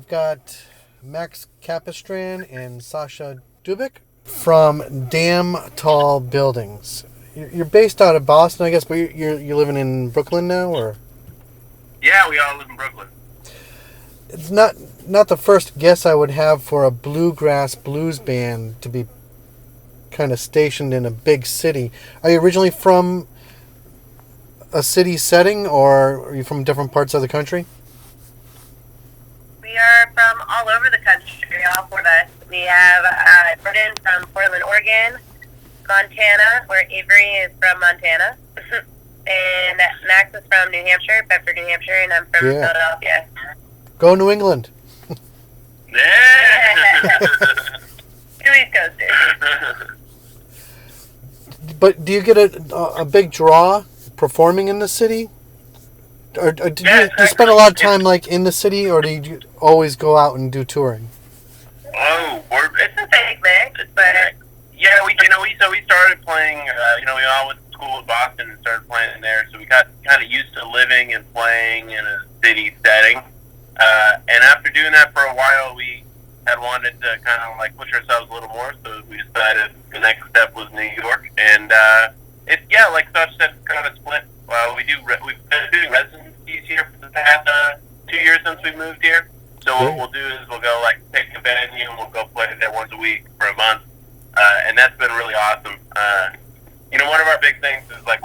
got Max Capistran and Sasha Dubik from Damn Tall Buildings. You're based out of Boston, I guess, but you're living in Brooklyn now, or? Yeah, we all live in Brooklyn. It's not the first guess I would have for a bluegrass blues band to be kind of stationed in a big city. Are you originally from a city setting, or are you from different parts of the country? We are from all over the country, all four of us. We have Jordan from Portland, Oregon, Montana, where Avery is from Montana, and Max is from New Hampshire, Bedford, New Hampshire, and I'm from Philadelphia. Go New England. Yeah. Two East Coasters. But do you get a big draw performing in the city? Or do you spend a lot of time like in the city, or do you always go out and do touring? Oh, it's a big mix, but yeah, we started playing. We all went to school in Boston and started playing there, so we got kind of used to living and playing in a city setting. And after doing that for a while, we had wanted to kind of like push ourselves a little more, so we decided the next step was New York. And like Sasha said, it's kind of split. We've been doing residencies here for the past 2 years since we moved here. So what we'll do is we'll go like pick a venue and we'll go play there once a week for a month, and that's been really awesome. One of our big things is like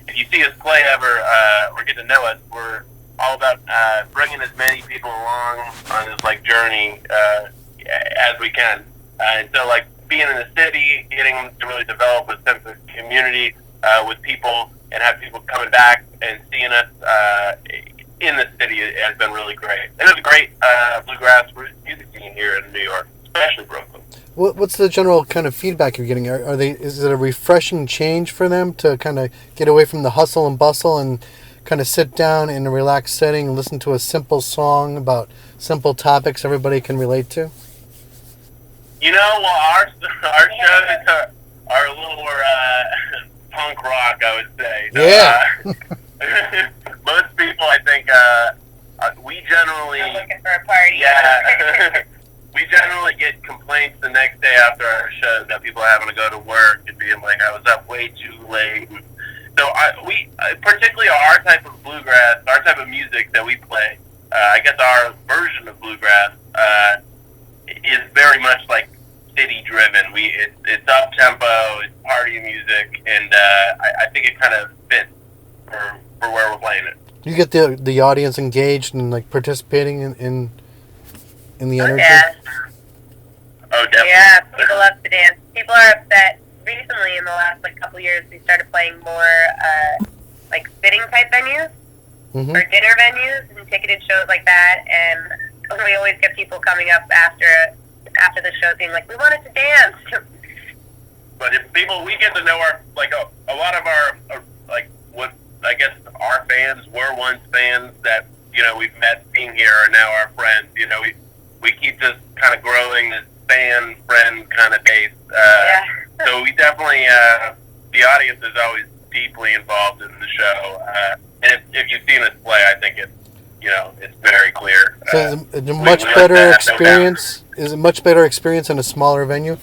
if you see us play ever or get to know us, we're all about bringing as many people along on this like journey as we can. And so like being in the city, getting to really develop a sense of community with people and have people coming back and seeing us in the city has been really great. And it's a great bluegrass music scene here in New York, especially Brooklyn. What's the general kind of feedback you're getting? Is it a refreshing change for them to kind of get away from the hustle and bustle and kind of sit down in a relaxed setting and listen to a simple song about simple topics everybody can relate to? Our shows are a little more punk rock, I would say. So, yeah. Most people, I think, we generally... I'm looking for a party. Yeah. We generally get complaints the next day after our shows that people are having to go to work and being like, I was up way too late. So we particularly our type of bluegrass, our type of music that we play, I guess our version of bluegrass is very much like city driven. It's up tempo, it's party music, and I think it kind of fits for where we're playing it. You get the audience engaged and like participating in the energy. Yeah. Oh, definitely. Yeah, people love to dance. People are upset. Recently, in the last couple years, we started playing more sitting type venues or dinner venues and ticketed shows like that. And we always get people coming up after the show being like, "We wanted to dance." But if we get to know a lot of our what I guess our fans were once fans that we've met being here are now our friends. We keep just kind of growing this fan friend kind of base. Yeah. So we definitely, the audience is always deeply involved in the show. And if you've seen us play, I think it's very clear. So it's a much better experience. Is it much better experience in a smaller venue?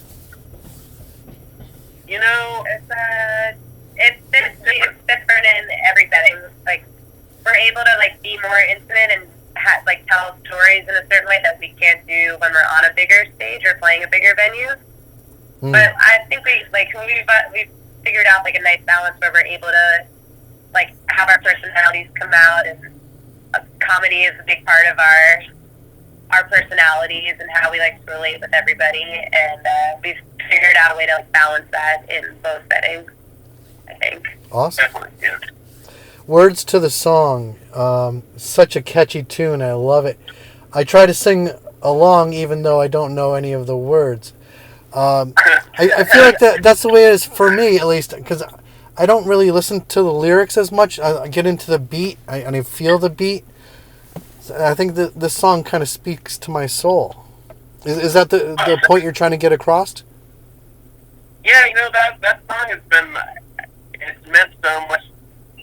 It's different in every setting. Like we're able to be more intimate and tell stories in a certain way that we can't do when we're on a bigger stage or playing a bigger venue. But I think we've figured out a nice balance where we're able to have our personalities come out, and comedy is a big part of our personalities and how we like to relate with everybody, and we've figured out a way to balance that in both settings, I think. Awesome. Definitely, yeah. Words to the song. Such a catchy tune. I love it. I try to sing along even though I don't know any of the words. I feel like that's the way it is for me, at least, because I don't really listen to the lyrics as much. I get into the beat, and I feel the beat. So I think this song kind of speaks to my soul. Is that the point you're trying to get across? Yeah, that song it's meant so much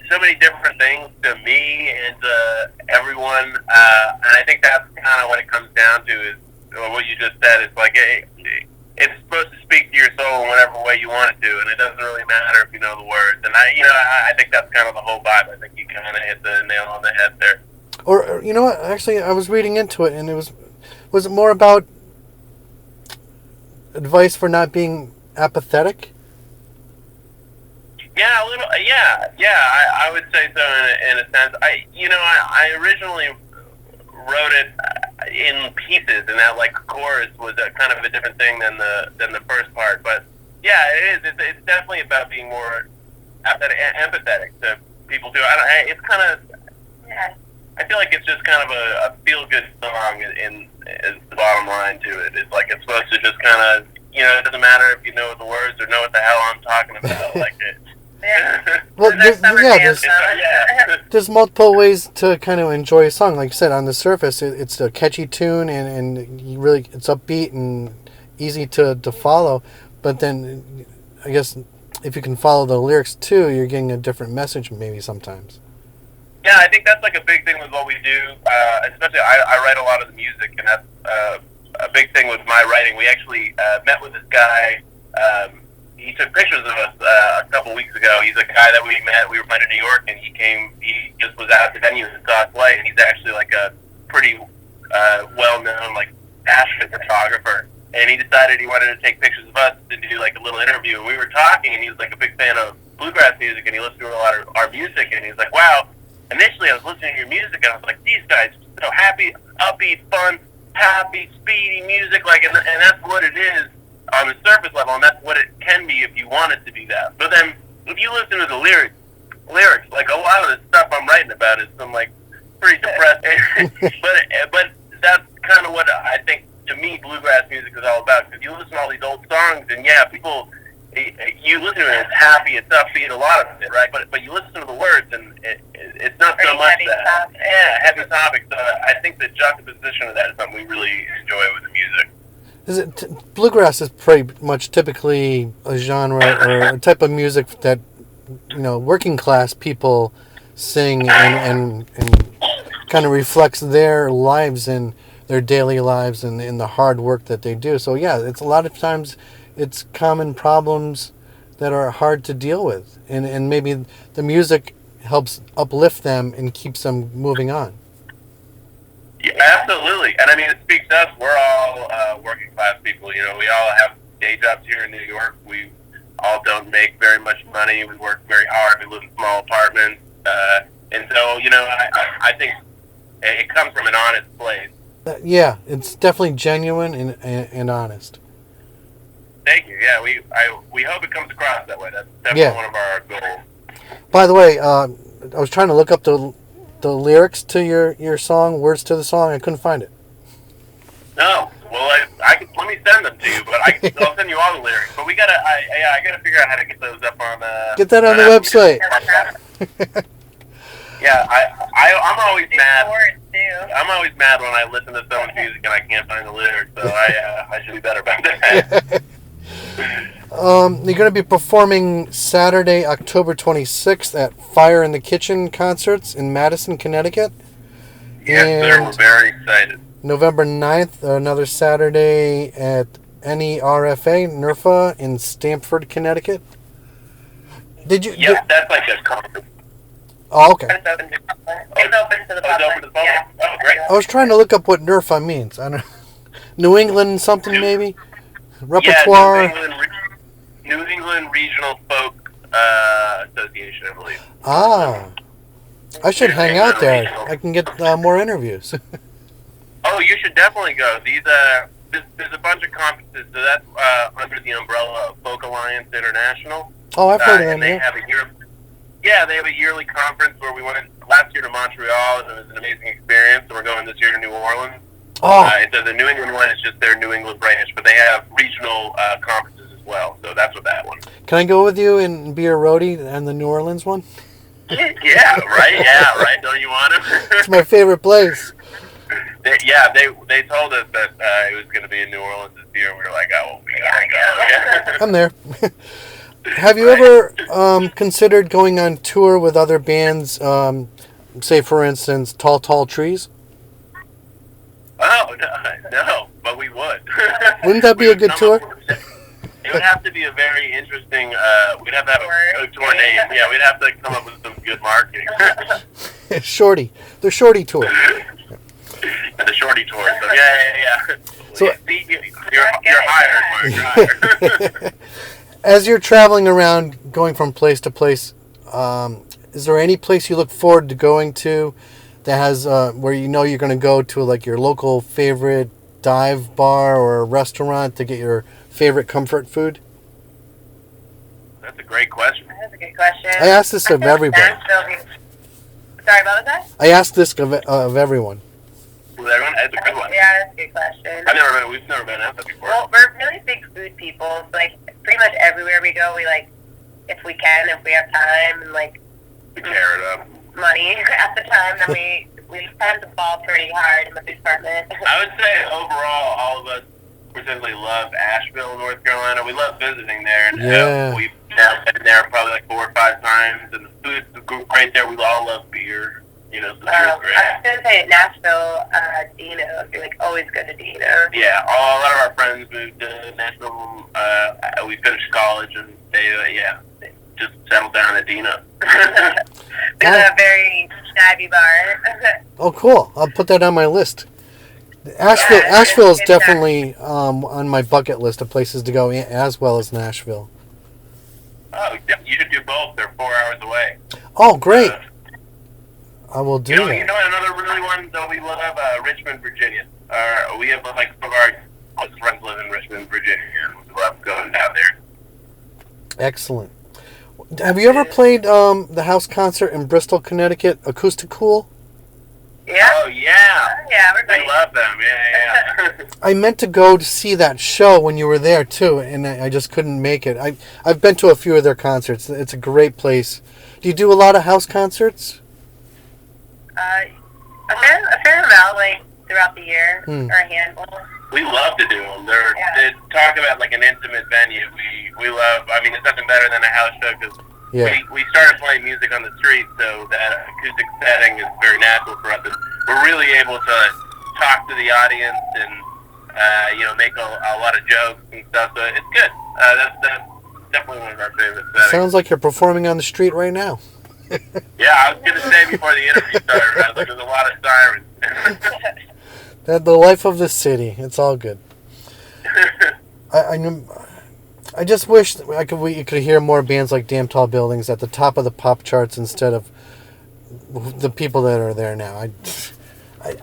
so many different things to me and to everyone, and I think that's kind of what it comes down to is what you just said. It's like it's supposed to speak to your soul in whatever way you want it to, and it doesn't really matter if you know the words. And I think that's kind of the whole vibe. I think you kind of hit the nail on the head there. Or you know what? Actually, I was reading into it, and was it more about advice for not being apathetic? Yeah, a little. Yeah. I would say so in a sense. I originally wrote it in pieces, and that like chorus was kind of a different thing than the first part. But yeah, it is. It's definitely about being more empathetic to people too. It's kind of. Yeah. I feel like it's just kind of a feel-good song is the bottom line to it. It's like it's supposed to just kind of, it doesn't matter if you know the words or know what the hell I'm talking about. Like it. Yeah. Well, Yeah. there's multiple ways to kind of enjoy a song. Like you said, on the surface, it's a catchy tune, and you really it's upbeat and easy to follow. But then, I guess if you can follow the lyrics too, you're getting a different message maybe sometimes. Yeah, I think that's like a big thing with what we do. Especially, I write a lot of the music, and that's a big thing with my writing. We actually met with this guy. He took pictures of us a couple weeks ago. He's a guy that we met. We were playing in New York, and he came. He just was at the venue and saw us play. And he's actually like a pretty well-known, like passionate photographer. And he decided he wanted to take pictures of us to do like a little interview. And we were talking, and he was like a big fan of bluegrass music, and he listened to a lot of our music. And he's like, "Wow." Initially, I was listening to your music, and I was like, "These guys, so happy, upbeat, fun, happy, speedy music." Like, and that's what it is on the surface level, and that's what it can be if you want it to be that. But then, if you listen to the lyrics, like a lot of the stuff I'm writing about is some like pretty depressed. but that's kind of what I think to me bluegrass music is all about. Because you listen to all these old songs, and yeah, people. You listen to it, it's happy, it's upbeat, a lot of it, right? But you listen to the words, and it's not so much that. Yeah, heavy topics. So I think the juxtaposition of that is something we really enjoy with the music. Is it bluegrass is pretty much typically a genre or a type of music that working class people sing and kind of reflects their lives and their daily lives and in the hard work that they do. So yeah, it's a lot of times. It's common problems that are hard to deal with. And maybe the music helps uplift them and keeps them moving on. Yeah, absolutely. And I mean, it speaks to us. We're all working class people. We all have day jobs here in New York. We all don't make very much money. We work very hard. We live in small apartments. And so, I think it comes from an honest place. Yeah, it's definitely genuine and honest. Thank you. Yeah, we hope it comes across that way. That's definitely one of our goals. By the way, I was trying to look up the lyrics to your song, words to the song. I couldn't find it. No. Well, let me send them to you, but I'll send you all the lyrics. But I gotta figure out how to get those up on. Get that on the website. Yeah, I'm always mad. I'm always mad when I listen to someone's music and I can't find the lyrics. So I should be better about that. You're going to be performing Saturday, October 26th at Fire in the Kitchen Concerts in Madison, Connecticut. Yes, sir. We're very excited. November 9th, another Saturday at NERFA in Stamford, Connecticut. That's like a conference. Oh, okay. It's open to the public. Yeah. Oh, great. I was trying to look up what NERFA means. I don't know. New England something maybe? Repertoire? Yeah, New England Regional Folk Association, I believe. Ah. I should hang out there. I can get more interviews. Oh, you should definitely go. There's a bunch of conferences, so that's under the umbrella of Folk Alliance International. Oh, I've heard of them. And they have they have a yearly conference where we went last year to Montreal, and it was an amazing experience. And we're going this year to New Orleans. Oh. So the New England one is just their New England branch, but they have regional conferences as well. So that's what that one. Can I go with you and be a roadie and the New Orleans one? Yeah, right. Yeah, right. Don't you want to? It's my favorite place. They told us that it was going to be in New Orleans this year. We were like, oh, we gotta go. Yeah. I'm there. Have you ever considered going on tour with other bands? Say, for instance, Tall Trees. Oh no, but we would. Wouldn't that be a good tour? It would have to be a very interesting. We'd have to have a tour name. Yeah, we'd have to come up with some good marketing. Shorty, the Shorty Tour. The Shorty Tour. So yeah. So yeah, see, you're hired, Mark. You're hired. As you're traveling around, going from place to place, is there any place you look forward to going to that has where you know you're going to go to, like your local favorite dive bar or a restaurant to get your favorite comfort food? That's a great question. That's a good question. I asked this of everybody. Sorry, what was that? I asked this of everyone. Was everyone? That's a good one. Yeah, that's a good question. We've never been asked that before. Well, we're really big food people. So, like, pretty much everywhere we go, we, like, if we have time and, like, we tear it up. Money at the time, then we tend to fall pretty hard in the food department. I would say overall, all of us particularly love Asheville, North Carolina. We love visiting there, and we've now been there probably like 4 or 5 times. And the food's great there. We all love beer. You know, so the beer's great. I was gonna say Nashville, Dino. We like always go to Dino. Yeah, a lot of our friends moved to Nashville. We finished college, and they just settled down at Dino. It's a very snazzy bar. Oh, cool! I'll put that on my list. Asheville is definitely on my bucket list of places to go, as well as Nashville. Oh, you should do both. They're 4 hours away. Oh, great! I will do that. You know another really one that we love, Richmond, Virginia. We have like some of our close friends live in Richmond, Virginia, and we love going down there. Excellent. Have you ever played the house concert in Bristol, Connecticut, Acoustic Cool? Yeah. Oh, yeah. Yeah, we're We love them. Yeah. I meant to go to see that show when you were there, too, and I just couldn't make it. I've been to a few of their concerts. It's a great place. Do you do a lot of house concerts? A fair amount, like, throughout the year, or a handful. We love to do them. They talk about, like, an intimate venue. We love, I mean, it's nothing better than a house show, because we started playing music on the street, so that acoustic setting is very natural for us. And we're really able to talk to the audience and, make a lot of jokes and stuff, so it's good. That's definitely one of our favorite settings. Sounds like you're performing on the street right now. Yeah, I was going to say before the interview started, I was like, there's a lot of sirens. The life of the city. It's all good. I just wish you could hear more bands like Damn Tall Buildings at the top of the pop charts instead of the people that are there now.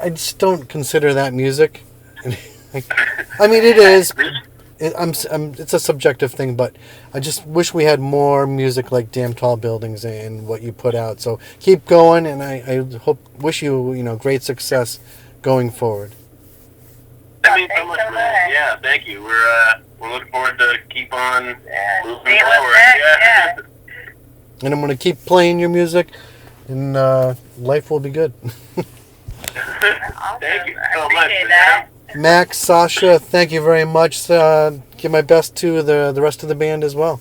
I just don't consider that music. I mean, it is. It's a subjective thing, but I just wish we had more music like Damn Tall Buildings and what you put out. So keep going, and I wish you great success going forward. That means so much, man. Yeah, thank you. We're looking forward to keep on moving forward. Yeah. And I'm going to keep playing your music, and life will be good. Awesome. Thank you so I much. appreciate that. Max, Sasha, thank you very much. Give my best to the rest of the band as well.